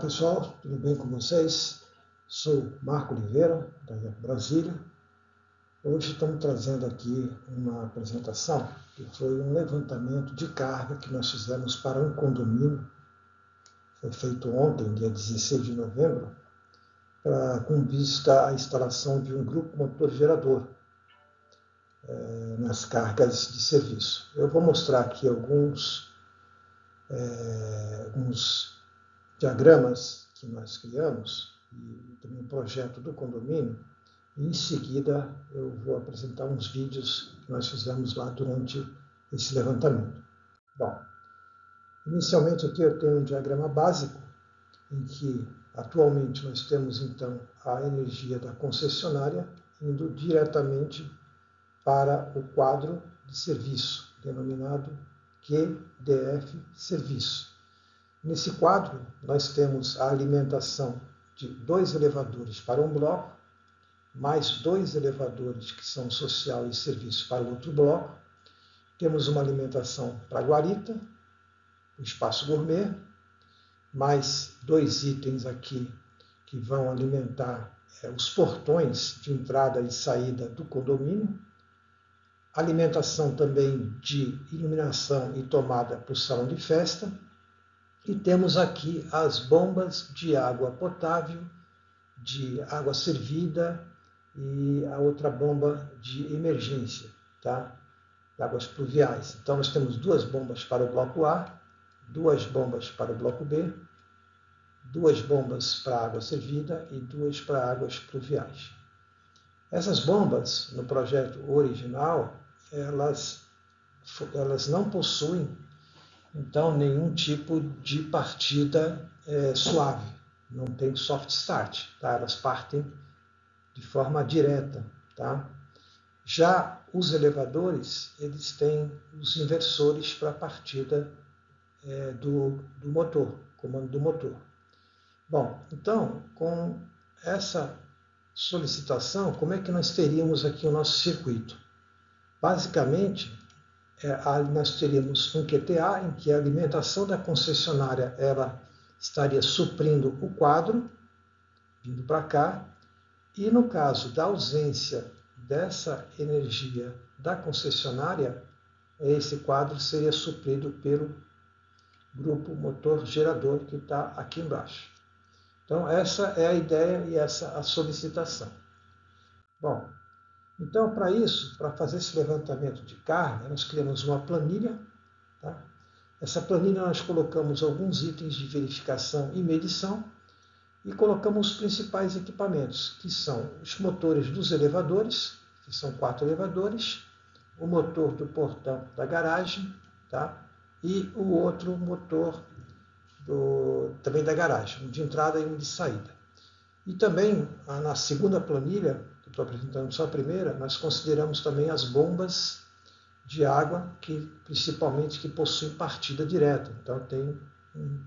pessoal, tudo bem com vocês? Sou Marco Oliveira, da Brasília. Hoje estamos trazendo aqui uma apresentação que foi um levantamento de carga que nós fizemos para um condomínio. Foi feito ontem, dia 16 de novembro, com vista à instalação de um grupo motor gerador nas cargas de serviço. Eu vou mostrar aqui alguns diagramas que nós criamos e também um projeto do condomínio. E em seguida eu vou apresentar uns vídeos que nós fizemos lá durante esse levantamento. Bom, inicialmente aqui eu tenho um diagrama básico em que atualmente nós temos então a energia da concessionária indo diretamente para o quadro de serviço, denominado QDF Serviço. Nesse quadro, nós temos a alimentação de 2 elevadores para um bloco, mais 2 elevadores que são social e serviço para o outro bloco. Temos uma alimentação para a guarita, o espaço gourmet, mais 2 itens aqui que vão alimentar os portões de entrada e saída do condomínio. Alimentação também de iluminação e tomada para o salão de festa. E temos aqui as bombas de água potável, de água servida e a outra bomba de emergência, tá? De águas pluviais. Então nós temos 2 bombas para o bloco A, 2 bombas para o bloco B, 2 bombas para água servida e 2 para águas pluviais. Essas bombas, no projeto original, elas não possuem então nenhum tipo de partida suave, não tem soft start, tá? Elas partem de forma direta, tá? Já os elevadores, eles têm os inversores para a partida do motor, comando do motor. Bom, então, com essa solicitação, como é que nós teríamos aqui o nosso circuito? Basicamente, nós teríamos um QTA em que a alimentação da concessionária ela estaria suprindo o quadro, vindo para cá, e no caso da ausência dessa energia da concessionária, esse quadro seria suprido pelo grupo motor gerador que está aqui embaixo. Então essa é a ideia e essa a solicitação. Bom, então, para isso, para fazer esse levantamento de carga, nós criamos uma planilha. Tá? Essa planilha nós colocamos alguns itens de verificação e medição e colocamos os principais equipamentos, que são os motores dos elevadores, que são 4 elevadores, o motor do portão da garagem, tá? E o outro motor também da garagem, um de entrada e um de saída. E também, na segunda planilha, estou apresentando só a primeira, nós consideramos também as bombas de água, principalmente que possuem partida direta. Então tem um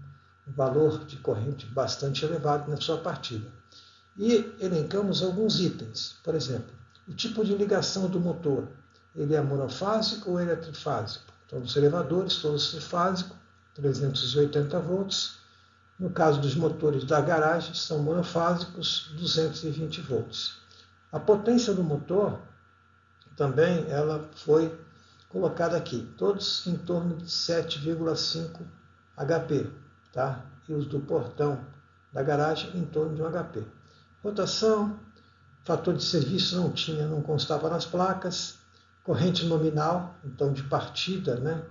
valor de corrente bastante elevado na sua partida. E elencamos alguns itens. Por exemplo, o tipo de ligação do motor. Ele é monofásico ou ele é trifásico? Então, os elevadores, todos trifásicos, 380 volts. No caso dos motores da garagem, são monofásicos, 220 volts. A potência do motor também ela foi colocada aqui, todos em torno de 7,5 HP, tá? E os do portão da garagem em torno de 1 HP. Rotação, fator de serviço não constava nas placas, corrente nominal, então de partida, né?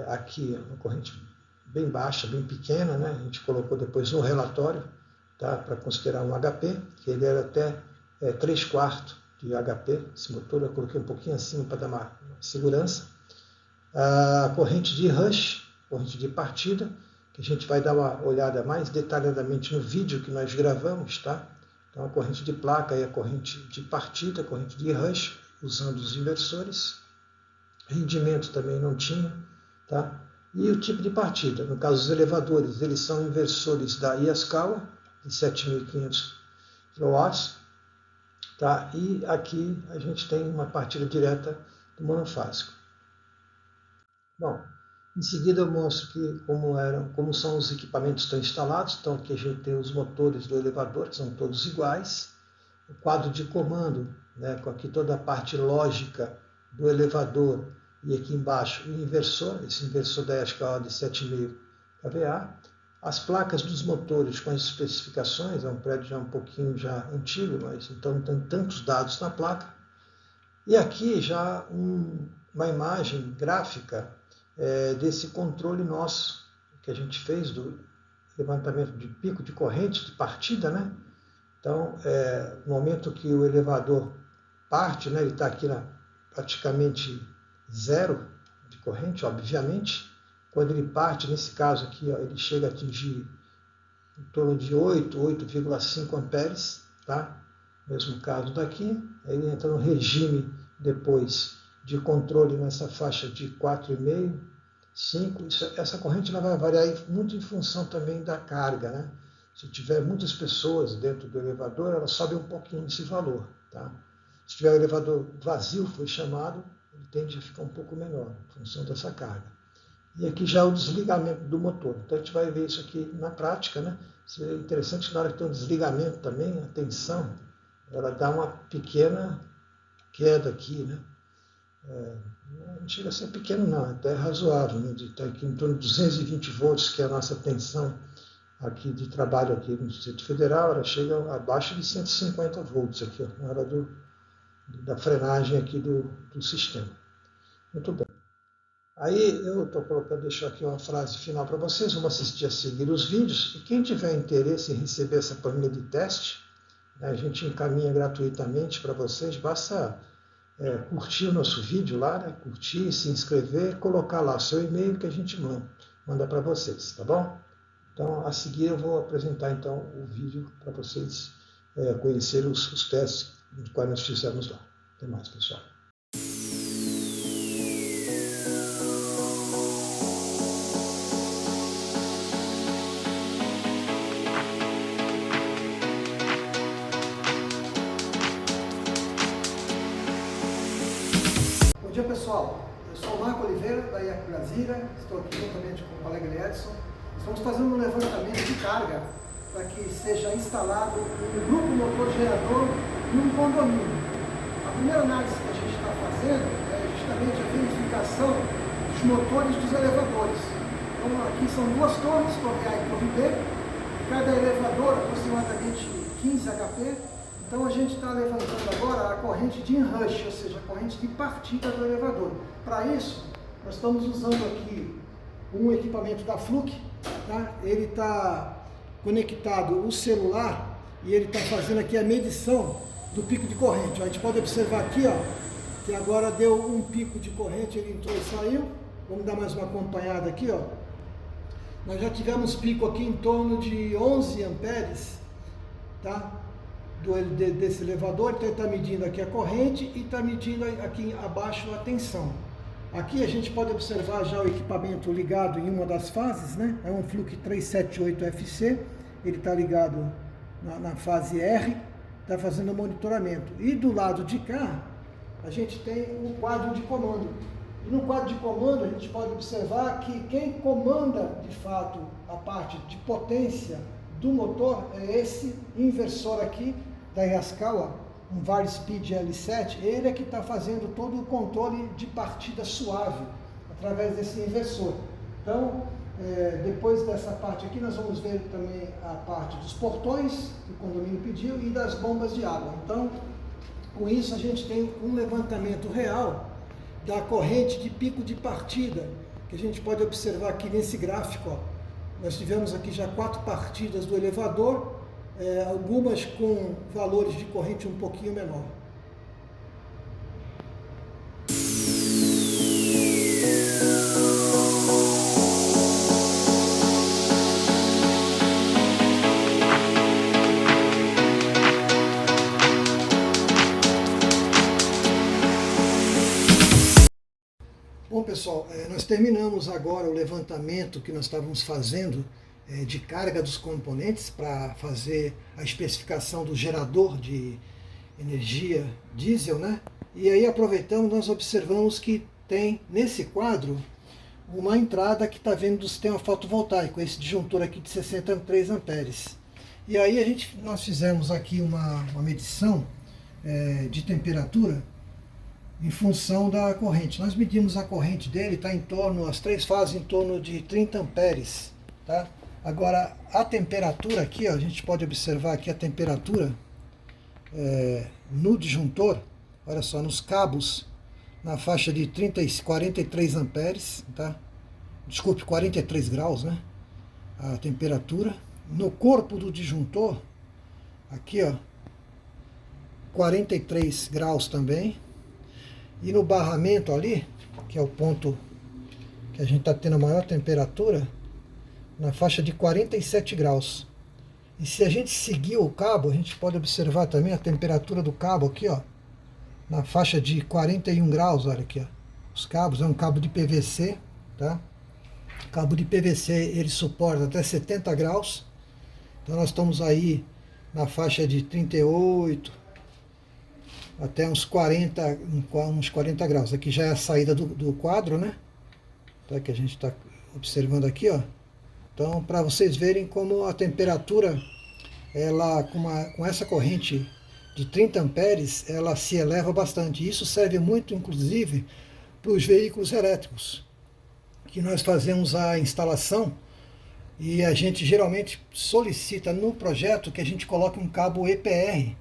Aqui uma corrente bem baixa, bem pequena, né? A gente colocou depois no relatório, tá? Para considerar um HP, que ele era até 3/4 de HP, esse motor eu coloquei um pouquinho acima para dar uma segurança. A corrente de rush, corrente de partida, que a gente vai dar uma olhada mais detalhadamente no vídeo que nós gravamos, tá? Então a corrente de placa e a corrente de partida, a corrente de rush, usando os inversores. Rendimento também não tinha, tá? E o tipo de partida, no caso os elevadores, eles são inversores da Yaskawa, de 7.500 kW, tá? E aqui a gente tem uma partida direta do monofásico. Bom, Em seguida eu mostro como são os equipamentos que estão instalados. Então aqui a gente tem os motores do elevador, que são todos iguais. O quadro de comando, né, com aqui toda a parte lógica do elevador. E aqui embaixo o inversor, esse inversor da escala de 7,5 kVA. As placas dos motores com as especificações, é um prédio já um pouquinho já antigo, mas então não tem tantos dados na placa. E aqui já uma imagem gráfica desse controle nosso, que a gente fez do levantamento de pico de corrente de partida, né? Então, no momento que o elevador parte, né, ele está aqui praticamente zero de corrente, obviamente. Quando ele parte, nesse caso aqui, ó, ele chega a atingir em torno de 8,5 amperes, tá? Mesmo caso daqui, aí ele entra no regime depois de controle nessa faixa de 4,5, 5. Essa corrente ela vai variar muito em função também da carga, né? Se tiver muitas pessoas dentro do elevador, ela sobe um pouquinho esse valor, tá? Se tiver o elevador vazio, foi chamado, ele tende a ficar um pouco menor, em função dessa carga. E aqui já o desligamento do motor. Então a gente vai ver isso aqui na prática, né? Isso é interessante que na hora que tem um desligamento também, a tensão, ela dá uma pequena queda aqui, né? Não chega a ser pequeno não, até razoável, né? Está aqui em torno de 220 volts, que é a nossa tensão aqui de trabalho aqui no Distrito Federal, ela chega abaixo de 150 volts aqui, ó, na hora da frenagem aqui do sistema. Muito bem. Aí eu estou colocando, deixo aqui uma frase final para vocês, vamos assistir a seguir os vídeos, e quem tiver interesse em receber essa planilha de teste, né, a gente encaminha gratuitamente para vocês, basta curtir o nosso vídeo lá, né, curtir, se inscrever, colocar lá o seu e-mail que a gente manda para vocês, tá bom? Então, a seguir eu vou apresentar então o vídeo para vocês conhecerem os testes dos quais nós fizemos lá. Até mais, pessoal. Bom dia, pessoal. Eu sou o Marco Oliveira, da IAC Brasília. Estou aqui juntamente com o colega Edson. Estamos fazendo um levantamento de carga para que seja instalado um grupo motor gerador em um condomínio. A primeira análise que a gente está fazendo é justamente a verificação dos motores dos elevadores. Então, aqui são duas torres, torre A e torre B. Cada elevador aproximadamente 15 HP. Então a gente está levantando agora a corrente de inrush, ou seja, a corrente de partida do elevador. Para isso, nós estamos usando aqui um equipamento da Fluke, tá? Ele está conectado o celular e ele está fazendo aqui a medição do pico de corrente. A gente pode observar aqui, ó, que agora deu um pico de corrente, ele entrou e saiu. Vamos dar mais uma acompanhada aqui, ó. Nós já tivemos pico aqui em torno de 11 amperes, tá? Desse elevador, então ele está medindo aqui a corrente e está medindo aqui abaixo a tensão. Aqui a gente pode observar já o equipamento ligado em uma das fases, né? É um Fluke 378FC, ele está ligado na fase R, está fazendo o monitoramento. E do lado de cá, a gente tem o quadro de comando. E no quadro de comando a gente pode observar que quem comanda de fato a parte de potência do motor é esse inversor aqui da Yaskawa, um Varspeed L7. Ele é que está fazendo todo o controle de partida suave através desse inversor. Então, depois dessa parte aqui, nós vamos ver também a parte dos portões que o condomínio pediu e das bombas de água. Então, com isso a gente tem um levantamento real da corrente de pico de partida, que a gente pode observar aqui nesse gráfico, ó. Nós tivemos aqui já 4 partidas do elevador, algumas com valores de corrente um pouquinho menor. Bom, pessoal, nós terminamos agora o levantamento que nós estávamos fazendo de carga dos componentes para fazer a especificação do gerador de energia diesel, né? E aí aproveitamos, nós observamos que tem nesse quadro uma entrada que está vindo do sistema fotovoltaico, esse disjuntor aqui de 63 amperes. E aí nós fizemos aqui uma medição de temperatura em função da corrente. Nós medimos a corrente dele, está em torno, as 3 fases em torno de 30 amperes. Tá? Agora, a temperatura aqui, ó, a gente pode observar aqui a temperatura no disjuntor, olha só, nos cabos, na faixa de 43 amperes, tá? Desculpe, 43 graus, né? A temperatura. No corpo do disjuntor, aqui, ó, 43 graus também. E no barramento ali, que é o ponto que a gente está tendo a maior temperatura, na faixa de 47 graus. E se a gente seguir o cabo, a gente pode observar também a temperatura do cabo aqui, ó, na faixa de 41 graus, olha aqui, ó. Os cabos, é um cabo de PVC, tá? O cabo de PVC, ele suporta até 70 graus. Então nós estamos aí na faixa de 38 até uns 40 graus. Aqui já é a saída do quadro, né? Tá? Que a gente está observando aqui, ó. Então, para vocês verem como a temperatura, ela com essa corrente de 30 amperes, ela se eleva bastante. Isso serve muito, inclusive, para os veículos elétricos, que nós fazemos a instalação e a gente geralmente solicita no projeto que a gente coloque um cabo EPR,